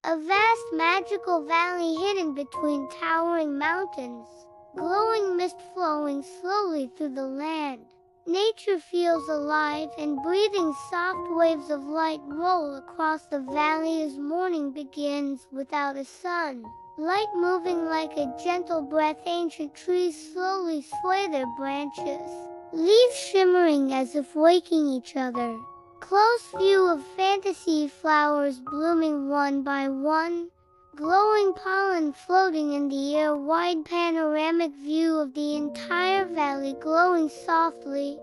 A vast magical valley hidden between towering mountains, glowing mist flowing slowly through the land. Nature feels alive and breathing. Soft waves of light roll across the valley as morning begins without a sun. Light moving like a gentle breath, ancient trees slowly sway their branches, leaves shimmering as if waking each other. Close view of fantasy flowers blooming one by one, glowing pollen floating in the air. Wide panoramic view of the entire valley glowing softly.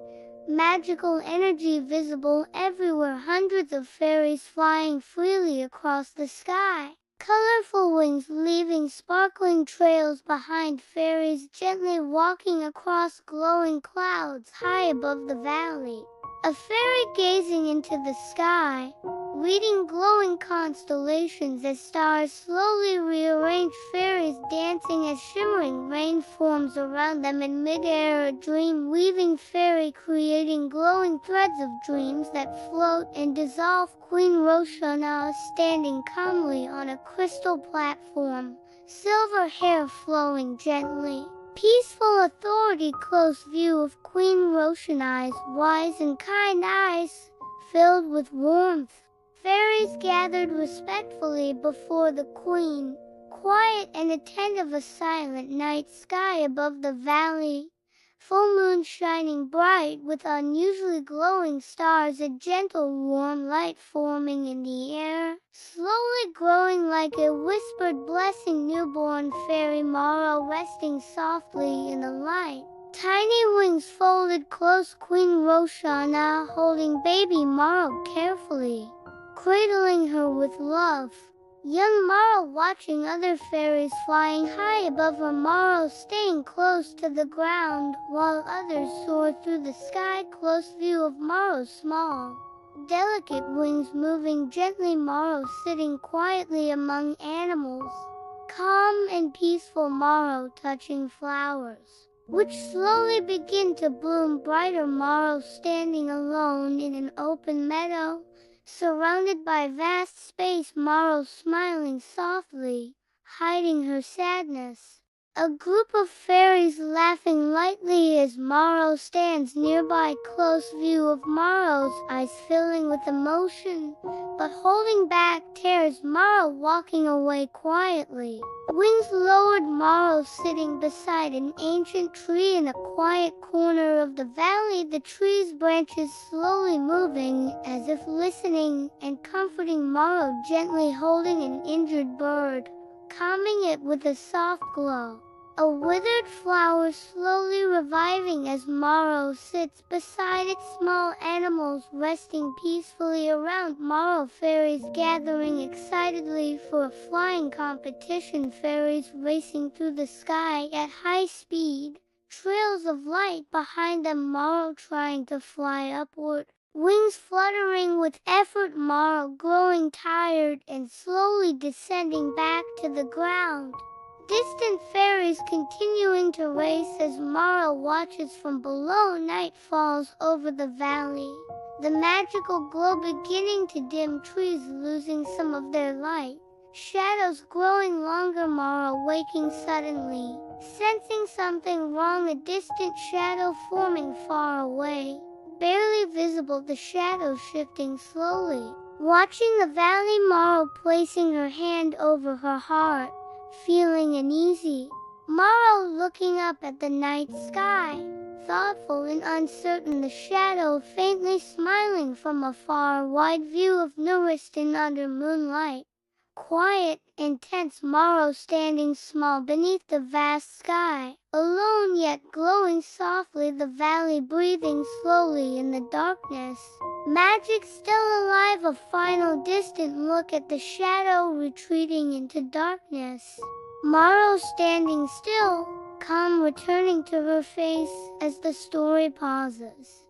Magical energy visible everywhere. Hundreds of fairies flying freely across the sky. Colorful wings leaving sparkling trails behind. Fairies gently walking across glowing clouds high above the valley. A fairy gazing into the sky, reading glowing constellations as stars slowly rearrange. Fairies dancing as shimmering rain forms around them in midair. A dream weaving fairy creating glowing threads of dreams that float and dissolve. Queen Roshana standing calmly on a crystal platform, silver hair flowing gently. Peaceful authority. Close view of Queen Roshani's wise and kind eyes, filled with warmth. Fairies gathered respectfully before the queen, quiet and attentive. A silent night sky above the valley, full moon shining bright with unusually glowing stars. A gentle warm light forming in the air, slowly growing like a whispered blessing. Newborn fairy Mahroo resting softly in the light, tiny wings folded close. Queen Roshana holding baby Mahroo carefully, cradling her with love. Young Mahroo watching other fairies flying high above her. Mahroo staying close to the ground while others soar through the sky. Close view of Mahroo's small, delicate wings moving gently. Mahroo sitting quietly among animals, calm and peaceful. Mahroo touching flowers, which slowly begin to bloom brighter. Mahroo standing alone in an open meadow, surrounded by vast space. Mahroo smiling softly, hiding her sadness. A group of fairies laughing lightly as Mahroo stands nearby. Close view of Mahroo's eyes filling with emotion, but holding back tears. Mahroo walking away quietly, wings lowered. Mahroo sitting beside an ancient tree in a quiet corner of the valley. The tree's branches slowly moving as if listening and comforting. Mahroo gently holding an injured bird, calming it with a soft glow. A withered flower slowly reviving as Mahroo sits beside it. Small animals resting peacefully around. Mahroo fairies gathering excitedly for a flying competition. Fairies racing through the sky at high speed, trails of light behind them. Mahroo trying to fly upward, wings fluttering with effort. Mahroo growing tired and slowly descending back to the ground. Distant fairies continuing to race as Mahroo watches from below. Night falls over the valley, the magical glow beginning to dim. Trees losing some of their light, shadows growing longer. Mahroo waking suddenly, sensing something wrong. A distant shadow forming far away, barely visible. The shadow shifting slowly, watching the valley. Mahroo placing her hand over her heart, feeling uneasy. Mahroo looking up at the night sky, thoughtful and uncertain. The shadow faintly smiling from afar. Wide view of Nouristin under moonlight, quiet, intense. Mahroo standing small beneath the vast sky, alone yet glowing softly. The valley breathing slowly in the darkness, magic still alive. A final distant look at the shadow retreating into darkness. Mahroo standing still, calm returning to her face as the story pauses.